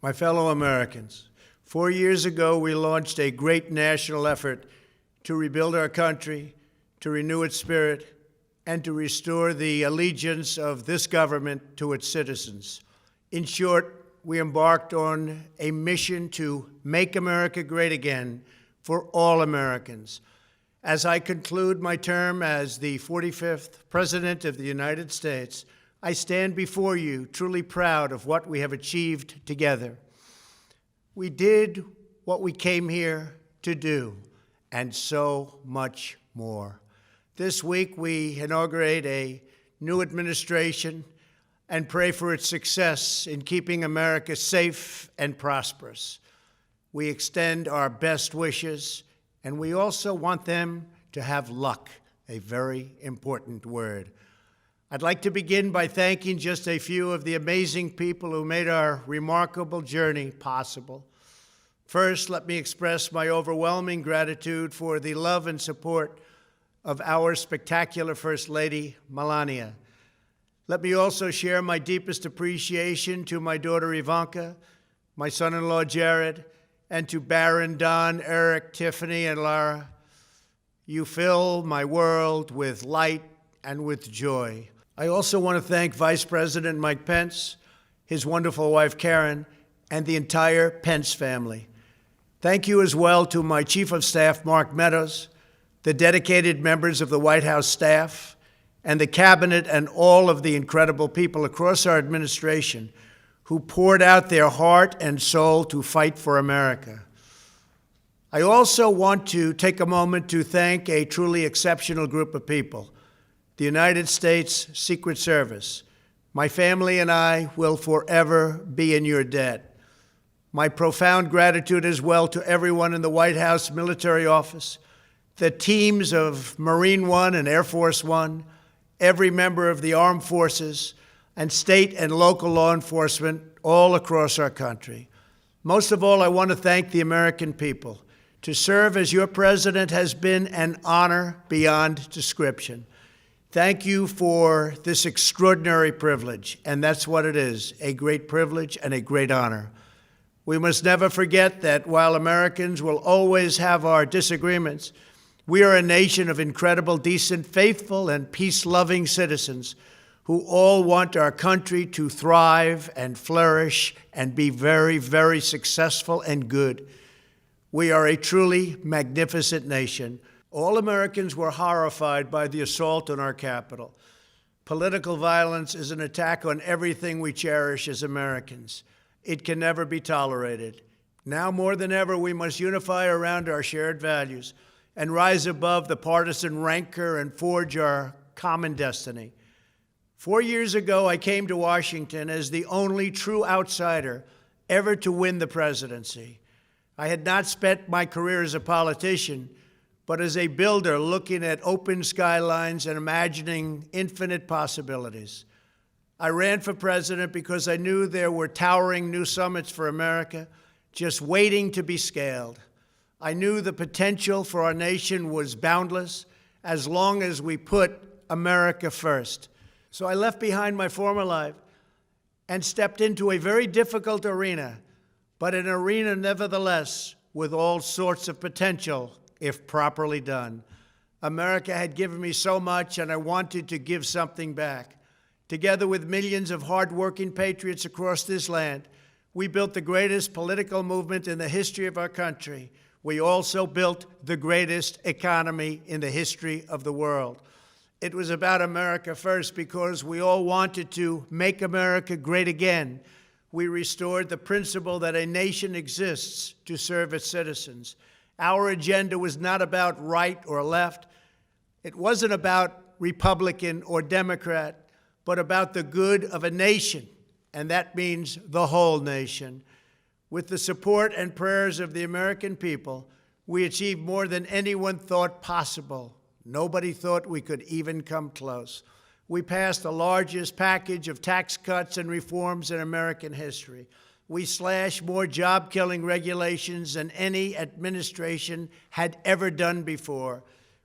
My fellow Americans, 4 years ago, we launched a great national effort to rebuild our country, to renew its spirit, and to restore the allegiance of this government to its citizens. In short, we embarked on a mission to make America great again for all Americans. As I conclude my term as the 45th President of the United States, I stand before you truly proud of what we have achieved together. We did what we came here to do, and so much more. This week, we inaugurate a new administration and pray for its success in keeping America safe and prosperous. We extend our best wishes, and we also want them to have luck, a very important word. I'd like to begin by thanking just a few of the amazing people who made our remarkable journey possible. First, let me express my overwhelming gratitude for the love and support of our spectacular First Lady, Melania. Let me also share my deepest appreciation to my daughter Ivanka, my son-in-law Jared, and to Barron, Don, Eric, Tiffany, and Lara. You fill my world with light and with joy. I also want to thank Vice President Mike Pence, his wonderful wife Karen, and the entire Pence family. Thank you as well to my Chief of Staff, Mark Meadows, the dedicated members of the White House staff, and the Cabinet, and all of the incredible people across our administration who poured out their heart and soul to fight for America. I also want to take a moment to thank a truly exceptional group of people, the United States Secret Service. My family and I will forever be in your debt. My profound gratitude as well to everyone in the White House Military Office, the teams of Marine One and Air Force One, every member of the armed forces, and state and local law enforcement all across our country. Most of all, I want to thank the American people. To serve as your president has been an honor beyond description. Thank you for this extraordinary privilege, and that's what it is, a great privilege and a great honor. We must never forget that while Americans will always have our disagreements, we are a nation of incredible, decent, faithful, and peace-loving citizens who all want our country to thrive and flourish and be very, very successful and good. We are a truly magnificent nation. All Americans were horrified by the assault on our Capitol. Political violence is an attack on everything we cherish as Americans. It can never be tolerated. Now more than ever, we must unify around our shared values and rise above the partisan rancor and forge our common destiny. 4 years ago, I came to Washington as the only true outsider ever to win the presidency. I had not spent my career as a politician, but as a builder looking at open skylines and imagining infinite possibilities. I ran for president because I knew there were towering new summits for America just waiting to be scaled. I knew the potential for our nation was boundless as long as we put America first. So I left behind my former life and stepped into a very difficult arena, but an arena nevertheless with all sorts of potential if properly done. America had given me so much, and I wanted to give something back. Together with millions of hardworking patriots across this land, we built the greatest political movement in the history of our country. We also built the greatest economy in the history of the world. It was about America first because we all wanted to make America great again. We restored the principle that a nation exists to serve its citizens. Our agenda was not about right or left. It wasn't about Republican or Democrat, but about the good of a nation, and that means the whole nation. With the support and prayers of the American people, we achieved more than anyone thought possible. Nobody thought we could even come close. We passed the largest package of tax cuts and reforms in American history. We slashed more job-killing regulations than any administration had ever done before.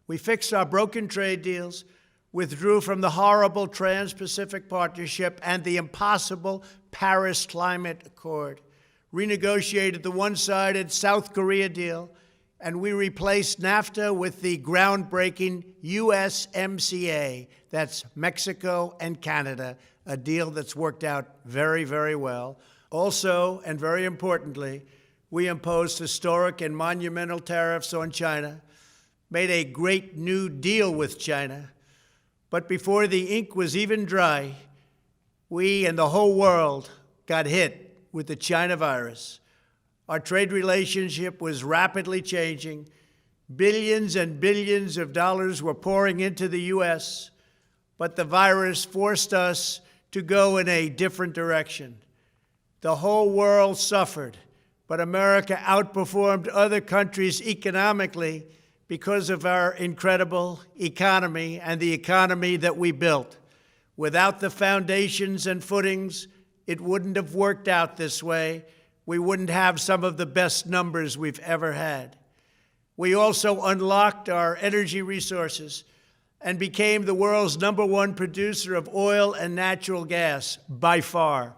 We fixed our broken trade deals, withdrew from the horrible Trans-Pacific Partnership and the impossible Paris Climate Accord, renegotiated the one-sided South Korea deal, and we replaced NAFTA with the groundbreaking USMCA. That's Mexico and Canada, a deal that's worked out very, very well. Also, and very importantly, we imposed historic and monumental tariffs on China, made a great new deal with China. But before the ink was even dry, we and the whole world got hit with the China virus. Our trade relationship was rapidly changing. Billions and billions of dollars were pouring into the U.S., but the virus forced us to go in a different direction. The whole world suffered, but America outperformed other countries economically because of our incredible economy and the economy that we built. Without the foundations and footings, it wouldn't have worked out this way. We wouldn't have some of the best numbers we've ever had. We also unlocked our energy resources and became the world's #1 producer of oil and natural gas, by far.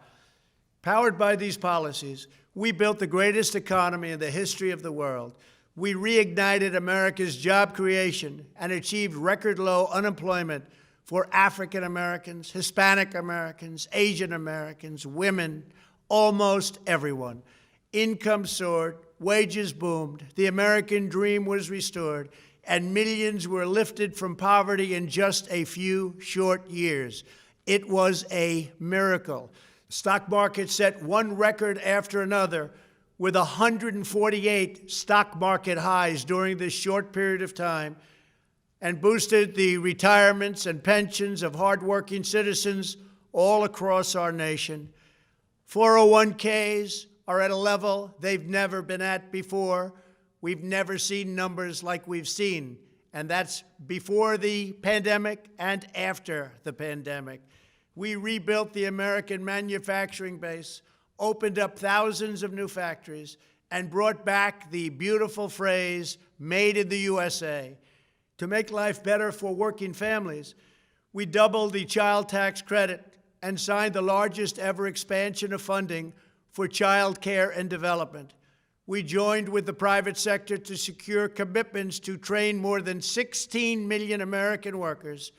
Powered by these policies, we built the greatest economy in the history of the world. We reignited America's job creation and achieved record low unemployment for African Americans, Hispanic Americans, Asian Americans, women, almost everyone. Income soared, wages boomed, the American dream was restored, and millions were lifted from poverty in just a few short years. It was a miracle. The stock market set one record after another, with 148 stock market highs during this short period of time, and boosted the retirements and pensions of hardworking citizens all across our nation. 401ks are at a level they've never been at before. We've never seen numbers like we've seen, and that's before the pandemic and after the pandemic. We rebuilt the American manufacturing base, opened up thousands of new factories, and brought back the beautiful phrase, "Made in the USA." To make life better for working families, we doubled the child tax credit and signed the largest ever expansion of funding for child care and development. We joined with the private sector to secure commitments to train more than 16 million American workers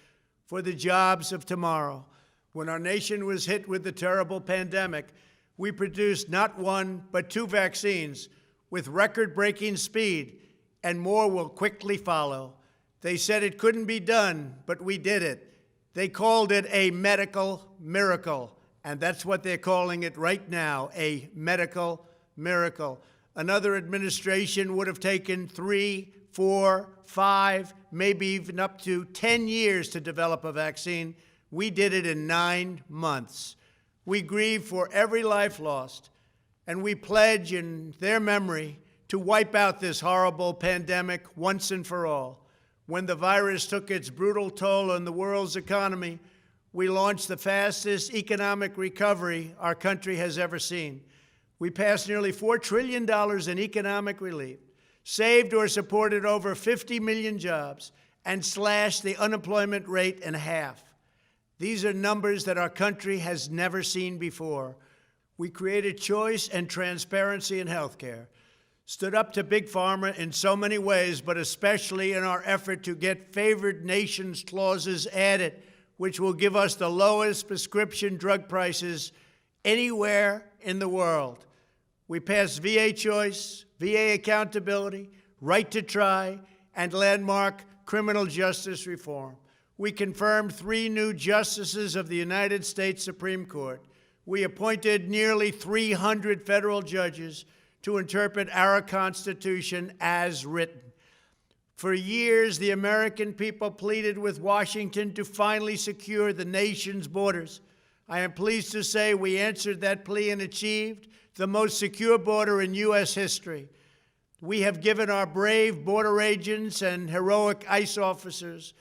for the jobs of tomorrow. When our nation was hit with the terrible pandemic, we produced not one, but 2 vaccines with record-breaking speed, and more will quickly follow. They said it couldn't be done, but we did it. They called it a medical miracle, and that's what they're calling it right now, a medical miracle. Another administration would have taken 3, 4, 5, maybe even up to 10 years to develop a vaccine. We did it in 9 months. We grieve for every life lost, and we pledge in their memory to wipe out this horrible pandemic once and for all. When the virus took its brutal toll on the world's economy, we launched the fastest economic recovery our country has ever seen. We passed nearly $4 trillion in economic relief, saved or supported over 50 million jobs, and slashed the unemployment rate in half. These are numbers that our country has never seen before. We created choice and transparency in healthcare, stood up to Big Pharma in so many ways, but especially in our effort to get favored nations clauses added, which will give us the lowest prescription drug prices anywhere in the world. We passed VA choice, VA accountability, right to try, and landmark criminal justice reform. We confirmed 3 new justices of the United States Supreme Court. We appointed nearly 300 federal judges to interpret our Constitution as written. For years, the American people pleaded with Washington to finally secure the nation's borders. I am pleased to say we answered that plea and achieved the most secure border in U.S. history. We have given our brave border agents and heroic ICE officers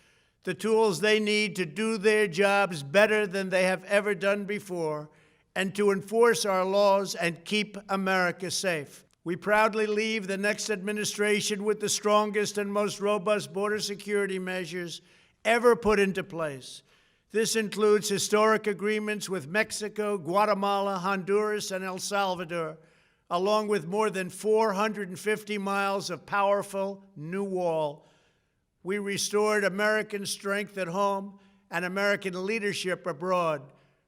the tools they need to do their jobs better than they have ever done before, and to enforce our laws and keep America safe. We proudly leave the next administration with the strongest and most robust border security measures ever put into place. This includes historic agreements with Mexico, Guatemala, Honduras, and El Salvador, along with more than 450 miles of powerful new wall. We restored American strength at home and American leadership abroad.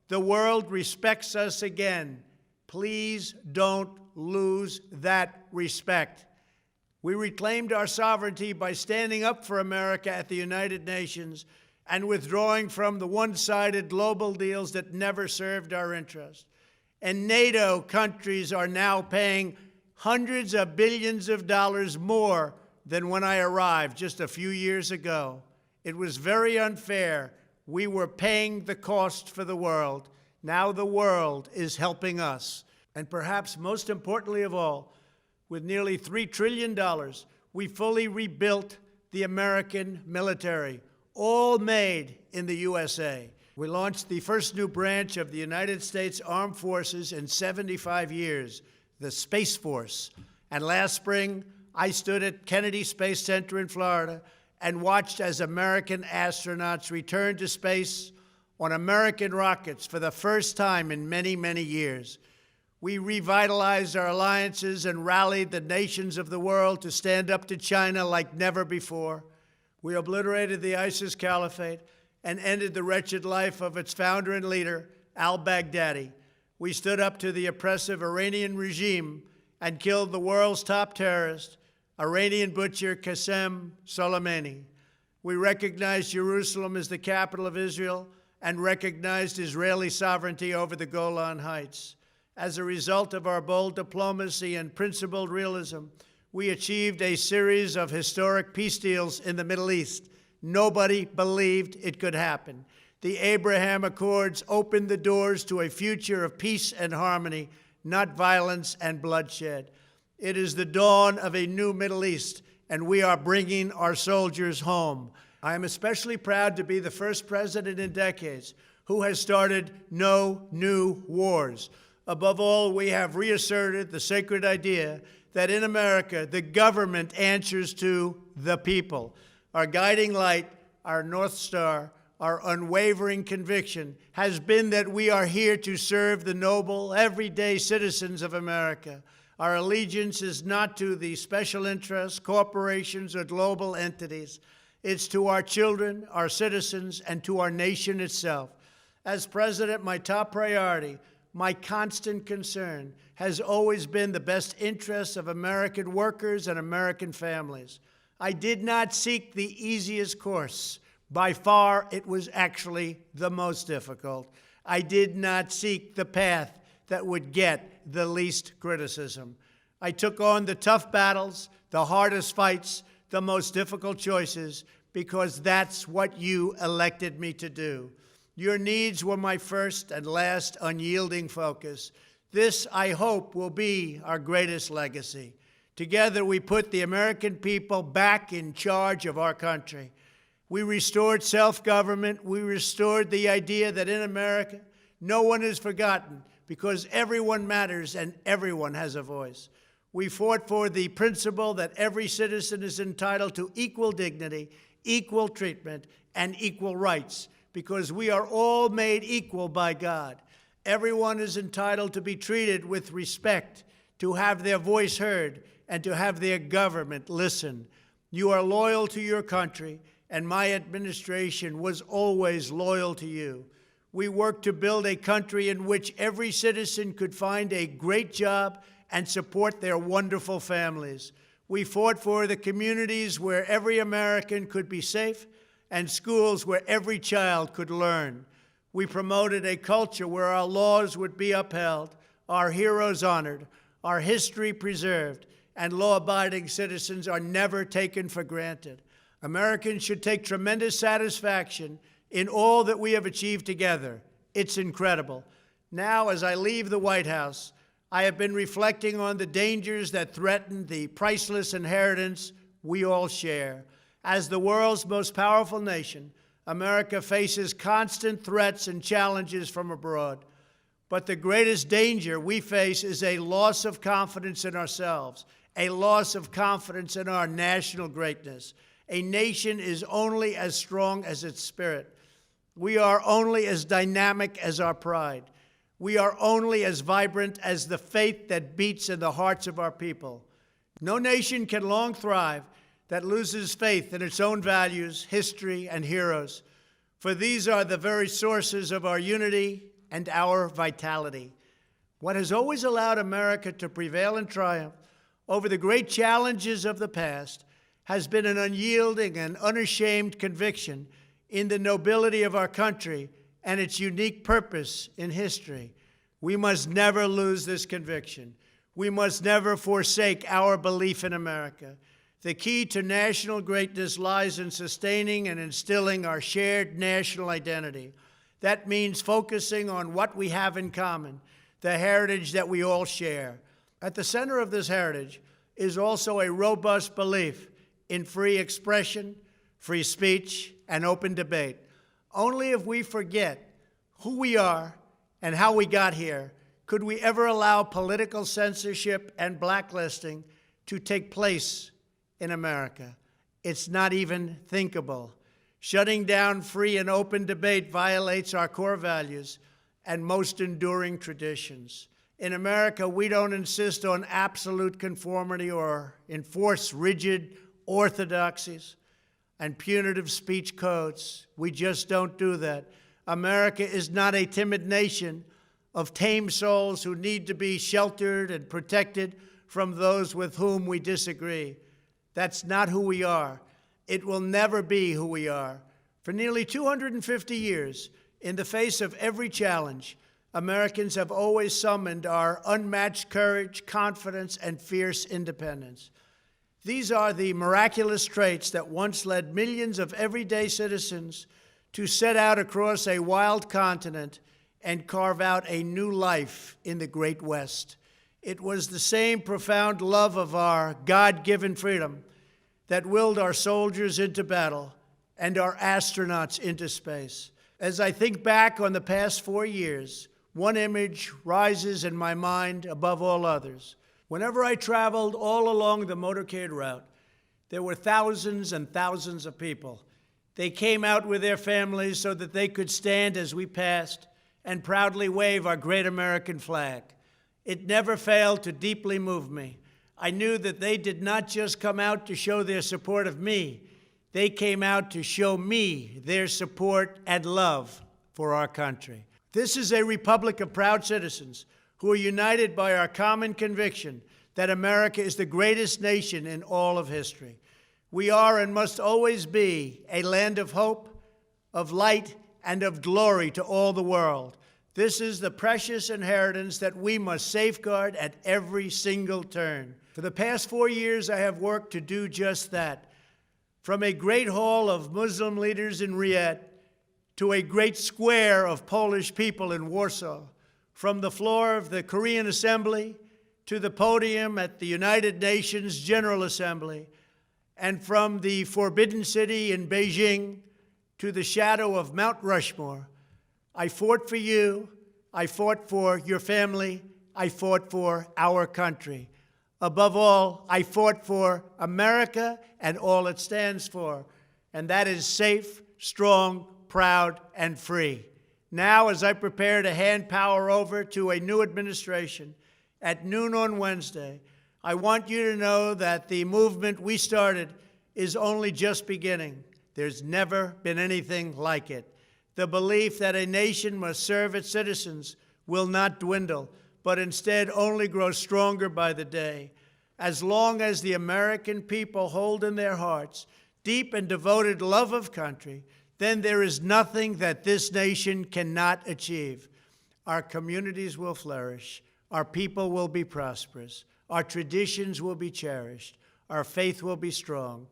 The world respects us again. Please don't lose that respect. We reclaimed our sovereignty by standing up for America at the United Nations and withdrawing from the one-sided global deals that never served our interest. And NATO countries are now paying hundreds of billions of dollars more than when I arrived just a few years ago. It was very unfair. We were paying the cost for the world. Now the world is helping us. And perhaps most importantly of all, with nearly $3 trillion, we fully rebuilt the American military, all made in the USA. We launched the first new branch of the United States Armed Forces in 75 years, the Space Force. And last spring, I stood at Kennedy Space Center in Florida and watched as American astronauts returned to space on American rockets for the first time in many, many years. We revitalized our alliances and rallied the nations of the world to stand up to China like never before. We obliterated the ISIS caliphate and ended the wretched life of its founder and leader, al-Baghdadi. We stood up to the oppressive Iranian regime and killed the world's top terrorist, Iranian butcher Qasem Soleimani. We recognized Jerusalem as the capital of Israel and recognized Israeli sovereignty over the Golan Heights. As a result of our bold diplomacy and principled realism, we achieved a series of historic peace deals in the Middle East. Nobody believed it could happen. The Abraham Accords opened the doors to a future of peace and harmony, not violence and bloodshed. It is the dawn of a new Middle East, and we are bringing our soldiers home. I am especially proud to be the first president in decades who has started no new wars. Above all, we have reasserted the sacred idea that in America, the government answers to the people. Our guiding light, our North Star, our unwavering conviction has been that we are here to serve the noble, everyday citizens of America. Our allegiance is not to the special interests, corporations, or global entities. It's to our children, our citizens, and to our nation itself. As president, my top priority, my constant concern, has always been the best interests of American workers and American families. I did not seek the easiest course. By far, it was actually the most difficult. I did not seek the path that would get the least criticism. I took on the tough battles, the hardest fights, the most difficult choices, because that's what you elected me to do. Your needs were my first and last unyielding focus. This, I hope, will be our greatest legacy. Together, we put the American people back in charge of our country. We restored self-government. We restored the idea that in America, no one is forgotten because everyone matters and everyone has a voice. We fought for the principle that every citizen is entitled to equal dignity, equal treatment, and equal rights, because we are all made equal by God. Everyone is entitled to be treated with respect, to have their voice heard, and to have their government listen. You are loyal to your country, and my administration was always loyal to you. We worked to build a country in which every citizen could find a great job and support their wonderful families. We fought for the communities where every American could be safe and schools where every child could learn. We promoted a culture where our laws would be upheld, our heroes honored, our history preserved, and law-abiding citizens are never taken for granted. Americans should take tremendous satisfaction in all that we have achieved together. It's incredible. Now, as I leave the White House, I have been reflecting on the dangers that threaten the priceless inheritance we all share. As the world's most powerful nation, America faces constant threats and challenges from abroad. But the greatest danger we face is a loss of confidence in ourselves, a loss of confidence in our national greatness. A nation is only as strong as its spirit. We are only as dynamic as our pride. We are only as vibrant as the faith that beats in the hearts of our people. No nation can long thrive that loses faith in its own values, history, and heroes, for these are the very sources of our unity and our vitality. What has always allowed America to prevail and triumph over the great challenges of the past has been an unyielding and unashamed conviction in the nobility of our country and its unique purpose in history. We must never lose this conviction. We must never forsake our belief in America. The key to national greatness lies in sustaining and instilling our shared national identity. That means focusing on what we have in common, the heritage that we all share. At the center of this heritage is also a robust belief in free expression, free speech, and open debate. Only if we forget who we are and how we got here could we ever allow political censorship and blacklisting to take place in America. It's not even thinkable. Shutting down free and open debate violates our core values and most enduring traditions. In America, we don't insist on absolute conformity or enforce rigid orthodoxies and punitive speech codes. We just don't do that. America is not a timid nation of tame souls who need to be sheltered and protected from those with whom we disagree. That's not who we are. It will never be who we are. For nearly 250 years, in the face of every challenge, Americans have always summoned our unmatched courage, confidence, and fierce independence. These are the miraculous traits that once led millions of everyday citizens to set out across a wild continent and carve out a new life in the Great West. It was the same profound love of our God-given freedom that willed our soldiers into battle and our astronauts into space. As I think back on the past 4 years, one image rises in my mind above all others. Whenever I traveled all along the motorcade route, there were thousands and thousands of people. They came out with their families so that they could stand as we passed and proudly wave our great American flag. It never failed to deeply move me. I knew that they did not just come out to show their support of me. They came out to show me their support and love for our country. This is a republic of proud citizens who are united by our common conviction that America is the greatest nation in all of history. We are and must always be a land of hope, of light, and of glory to all the world. This is the precious inheritance that we must safeguard at every single turn. For the past 4 years, I have worked to do just that. From a great hall of Muslim leaders in Riyadh to a great square of Polish people in Warsaw, from the floor of the Korean Assembly to the podium at the United Nations General Assembly, and from the Forbidden City in Beijing to the shadow of Mount Rushmore, I fought for you, I fought for your family, I fought for our country. Above all, I fought for America and all it stands for, and that is safe, strong, proud, and free. Now, as I prepare to hand power over to a new administration at noon on Wednesday, I want you to know that the movement we started is only just beginning. There's never been anything like it. The belief that a nation must serve its citizens will not dwindle, but instead only grow stronger by the day. As long as the American people hold in their hearts deep and devoted love of country, then there is nothing that this nation cannot achieve. Our communities will flourish, our people will be prosperous, our traditions will be cherished, our faith will be strong,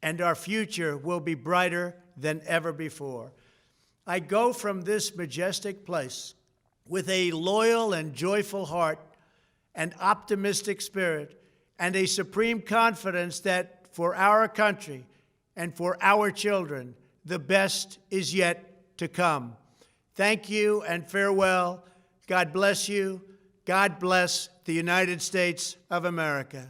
and our future will be brighter than ever before. I go from this majestic place with a loyal and joyful heart, an optimistic spirit, and a supreme confidence that for our country and for our children, the best is yet to come. Thank you and farewell. God bless you. God bless the United States of America.